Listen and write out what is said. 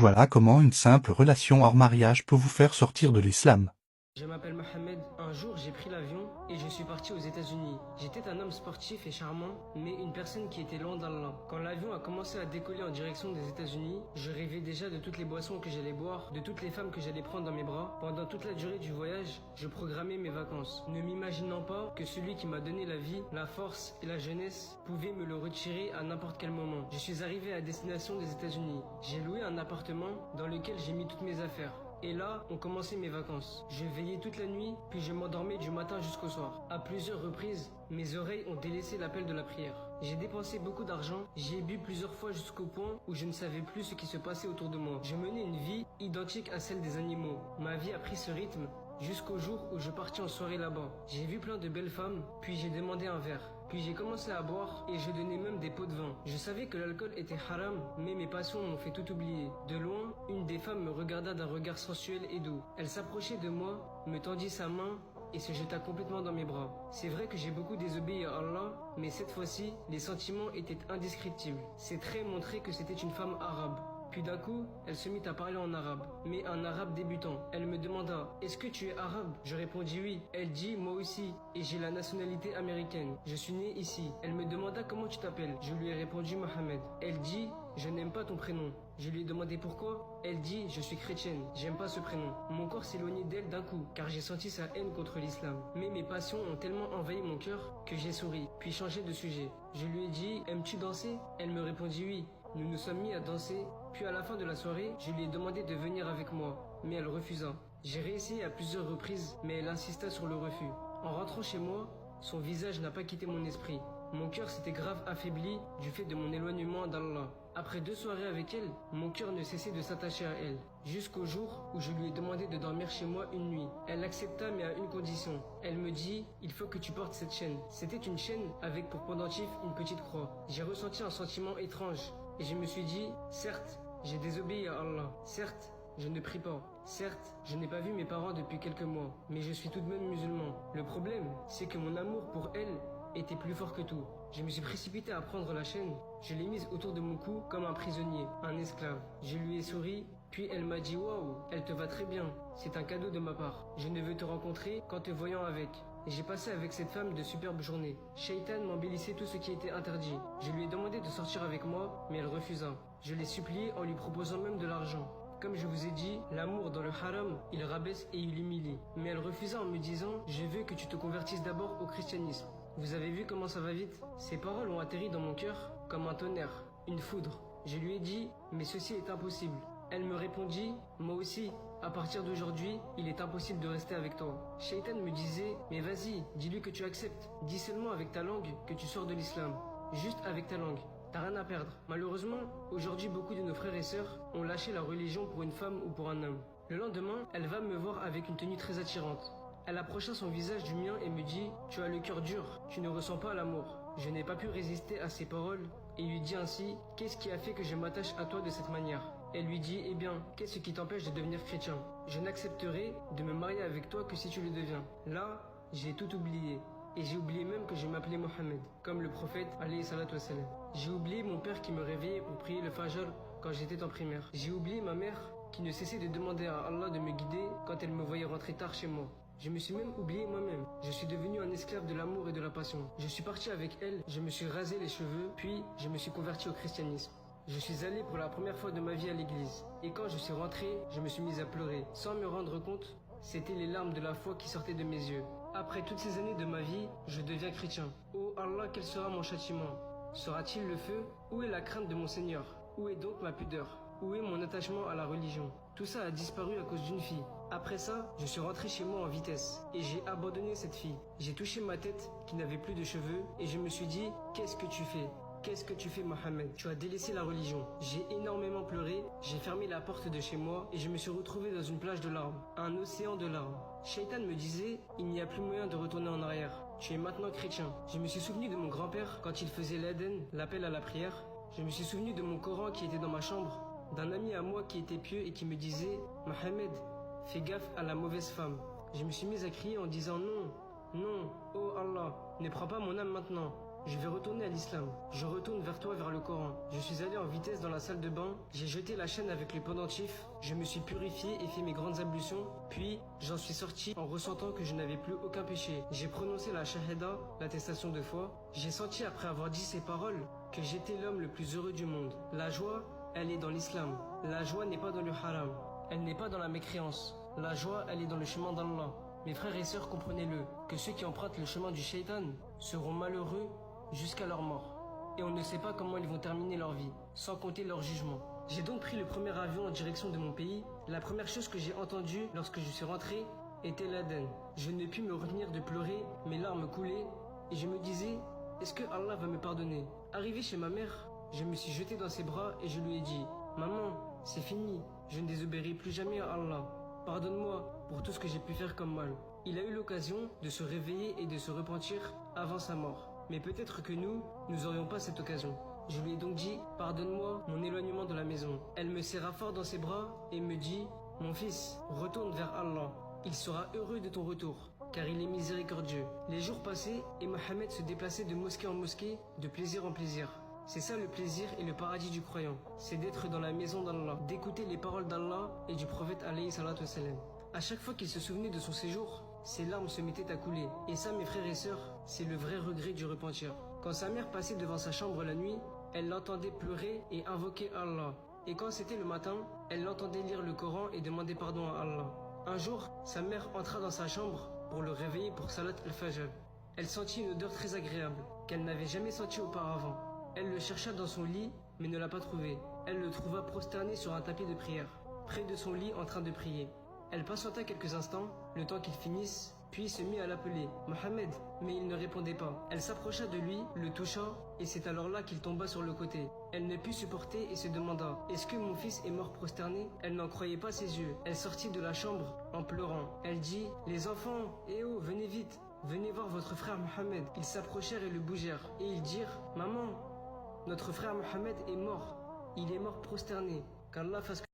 Voilà comment une simple relation hors mariage peut vous faire sortir de l'islam. Je m'appelle Mohamed. Un jour, j'ai pris l'avion et je suis parti aux États-Unis. J'étais un homme sportif et charmant, mais une personne qui était loin d'Allah. Quand l'avion a commencé à décoller en direction des États-Unis, je rêvais déjà de toutes les boissons que j'allais boire, de toutes les femmes que j'allais prendre dans mes bras. Pendant toute la durée du voyage, je programmais mes vacances, ne m'imaginant pas que celui qui m'a donné la vie, la force et la jeunesse pouvait me le retirer à n'importe quel moment. Je suis arrivé à destination des États-Unis. J'ai loué un appartement dans lequel j'ai mis toutes mes affaires. Et là, ont commencé mes vacances. Je veillais toute la nuit, puis je m'endormais du matin jusqu'au soir. À plusieurs reprises, mes oreilles ont délaissé l'appel de la prière. J'ai dépensé beaucoup d'argent, j'ai bu plusieurs fois jusqu'au point où je ne savais plus ce qui se passait autour de moi. Je menais une vie identique à celle des animaux. Ma vie a pris ce rythme jusqu'au jour où je partis en soirée là-bas. J'ai vu plein de belles femmes, puis j'ai demandé un verre. Puis j'ai commencé à boire et je donnais même des pots de vin. Je savais que l'alcool était haram, mais mes passions m'ont fait tout oublier. De loin, une des femmes me regarda d'un regard sensuel et doux. Elle s'approchait de moi, me tendit sa main et se jeta complètement dans mes bras. C'est vrai que j'ai beaucoup désobéi à Allah, mais cette fois-ci, les sentiments étaient indescriptibles. Ses traits montraient que c'était une femme arabe. Puis d'un coup, elle se mit à parler en arabe, mais un arabe débutant. Elle me demanda « Est-ce que tu es arabe ?» Je répondis oui. Elle dit « Moi aussi, et j'ai la nationalité américaine. Je suis né ici. » Elle me demanda « Comment tu t'appelles ?» Je lui ai répondu « Mohamed. » Elle dit « Je n'aime pas ton prénom. » Je lui ai demandé pourquoi. Elle dit « Je suis chrétienne, j'aime pas ce prénom. » Mon corps s'éloignait d'elle d'un coup, car j'ai senti sa haine contre l'islam. Mais mes passions ont tellement envahi mon cœur que j'ai souri, puis changé de sujet. Je lui ai dit « Aimes-tu danser ?» Elle me répondit oui. Nous nous sommes mis à danser, puis à la fin de la soirée, je lui ai demandé de venir avec moi, mais elle refusa. J'ai réessayé à plusieurs reprises, mais elle insista sur le refus. En rentrant chez moi, son visage n'a pas quitté mon esprit. Mon cœur s'était grave affaibli du fait de mon éloignement d'Allah. Après 2 soirées avec elle, mon cœur ne cessait de s'attacher à elle, jusqu'au jour où je lui ai demandé de dormir chez moi une nuit. Elle accepta mais à une condition. Elle me dit « Il faut que tu portes cette chaîne ». C'était une chaîne avec pour pendentif une petite croix. J'ai ressenti un sentiment étrange. Et je me suis dit, certes, j'ai désobéi à Allah. Certes, je ne prie pas. Certes, je n'ai pas vu mes parents depuis quelques mois. Mais je suis tout de même musulman. Le problème, c'est que mon amour pour elle était plus fort que tout. Je me suis précipité à prendre la chaîne. Je l'ai mise autour de mon cou comme un prisonnier, un esclave. Je lui ai souri, puis elle m'a dit « Waouh, elle te va très bien. C'est un cadeau de ma part. Je ne veux te rencontrer qu'en te voyant avec. » Et j'ai passé avec cette femme de superbes journées. Shaitan m'embellissait tout ce qui était interdit. Je lui ai demandé de sortir avec moi, mais elle refusa. Je l'ai supplié en lui proposant même de l'argent. Comme je vous ai dit, l'amour dans le haram, il rabaisse et il humilie. Mais elle refusa en me disant « Je veux que tu te convertisses d'abord au christianisme. » Vous avez vu comment ça va vite? Ces paroles ont atterri dans mon cœur comme un tonnerre, une foudre. Je lui ai dit « Mais ceci est impossible. » Elle me répondit « Moi aussi. À partir d'aujourd'hui, il est impossible de rester avec toi. » Shaitan me disait « Mais vas-y, dis-lui que tu acceptes. Dis seulement avec ta langue que tu sors de l'islam. Juste avec ta langue. T'as rien à perdre. » Malheureusement, aujourd'hui beaucoup de nos frères et sœurs ont lâché la religion pour une femme ou pour un homme. Le lendemain, elle va me voir avec une tenue très attirante. Elle approcha son visage du mien et me dit « Tu as le cœur dur, tu ne ressens pas l'amour. » Je n'ai pas pu résister à ses paroles et lui dis ainsi « Qu'est-ce qui a fait que je m'attache à toi de cette manière ?» Elle lui dit « Eh bien, qu'est-ce qui t'empêche de devenir chrétien? Je n'accepterai de me marier avec toi que si tu le deviens. » Là, j'ai tout oublié. Et j'ai oublié même que je m'appelais Mohamed, comme le prophète alayhi salatu wassalam. J'ai oublié mon père qui me réveillait pour prier le fajr quand j'étais en primaire. J'ai oublié ma mère qui ne cessait de demander à Allah de me guider quand elle me voyait rentrer tard chez moi. Je me suis même oublié moi-même. Je suis devenu un esclave de l'amour et de la passion. Je suis parti avec elle, je me suis rasé les cheveux, puis je me suis converti au christianisme. Je suis allé pour la première fois de ma vie à l'église. Et quand je suis rentré, je me suis mis à pleurer. Sans me rendre compte, c'était les larmes de la foi qui sortaient de mes yeux. Après toutes ces années de ma vie, je deviens chrétien. Oh Allah, quel sera mon châtiment? Sera-t-il le feu? Où est la crainte de mon Seigneur? Où est donc ma pudeur? Où est mon attachement à la religion? Tout ça a disparu à cause d'une fille. Après ça, je suis rentré chez moi en vitesse et j'ai abandonné cette fille. J'ai touché ma tête qui n'avait plus de cheveux et je me suis dit, qu'est-ce que tu fais? Qu'est-ce que tu fais, Mohamed? Tu as délaissé la religion. J'ai énormément pleuré, j'ai fermé la porte de chez moi et je me suis retrouvé dans une plage de larmes, un océan de larmes. Shaitan me disait, il n'y a plus moyen de retourner en arrière. Tu es maintenant chrétien. Je me suis souvenu de mon grand-père quand il faisait l'Aden, l'appel à la prière. Je me suis souvenu de mon Coran qui était dans ma chambre, d'un ami à moi qui était pieux et qui me disait, Mohamed, fais gaffe à la mauvaise femme. Je me suis mis à crier en disant non, non, oh Allah, ne prends pas mon âme maintenant. je vais retourner à l'islam. Je retourne vers toi, vers le Coran. Je suis allé en vitesse dans la salle de bain, j'ai jeté la chaîne avec le pendentif, je me suis purifié et fait mes grandes ablutions, puis j'en suis sorti en ressentant que je n'avais plus aucun péché. J'ai prononcé la shahada, l'attestation de foi. J'ai senti après avoir dit ces paroles que j'étais l'homme le plus heureux du monde. La joie, elle est dans l'islam. La joie n'est pas dans le haram. Elle n'est pas dans la mécréance. La joie, elle est dans le chemin d'Allah. Mes frères et sœurs, comprenez-le, que ceux qui empruntent le chemin du shaitan seront malheureux jusqu'à leur mort. Et on ne sait pas comment ils vont terminer leur vie, sans compter leur jugement. J'ai donc pris le premier avion en direction de mon pays. La première chose que j'ai entendue lorsque je suis rentré était l'Aden. Je ne pus me retenir de pleurer, mes larmes coulaient, et je me disais, est-ce que Allah va me pardonner? Arrivé chez ma mère, je me suis jeté dans ses bras et je lui ai dit, maman, c'est fini, je ne désobéirai plus jamais à Allah. Pardonne-moi pour tout ce que j'ai pu faire comme mal. Il a eu l'occasion de se réveiller et de se repentir avant sa mort. Mais peut-être que nous n'aurions pas cette occasion. Je lui ai donc dit, pardonne-moi mon éloignement de la maison. Elle me serra fort dans ses bras et me dit, mon fils, retourne vers Allah. Il sera heureux de ton retour, car il est miséricordieux. Les jours passaient et Mohammed se déplaçait de mosquée en mosquée, de plaisir en plaisir. C'est ça le plaisir et le paradis du croyant. C'est d'être dans la maison d'Allah, d'écouter les paroles d'Allah et du prophète alayhi salatu wassalam. À chaque fois qu'il se souvenait de son séjour, ses larmes se mettaient à couler. Et ça, mes frères et sœurs, c'est le vrai regret du repentir. Quand sa mère passait devant sa chambre la nuit, elle l'entendait pleurer et invoquer Allah. Et quand c'était le matin, elle l'entendait lire le Coran et demander pardon à Allah. Un jour, sa mère entra dans sa chambre pour le réveiller pour Salat al-Fajr. Elle sentit une odeur très agréable, qu'elle n'avait jamais sentie auparavant. Elle le chercha dans son lit, mais ne l'a pas trouvé. Elle le trouva prosterné sur un tapis de prière, près de son lit en train de prier. Elle patienta quelques instants, le temps qu'il finisse, puis se mit à l'appeler « Mohammed », mais il ne répondait pas. Elle s'approcha de lui, le toucha, et c'est alors là qu'il tomba sur le côté. Elle ne put supporter et se demanda « Est-ce que mon fils est mort prosterné ?» Elle n'en croyait pas ses yeux. Elle sortit de la chambre en pleurant. Elle dit « Les enfants, eh oh, venez vite, venez voir votre frère Mohammed. » Ils s'approchèrent et le bougèrent, et ils dirent « Maman, notre frère Mohammed est mort. Il est mort prosterné. Qu'Allah fasse que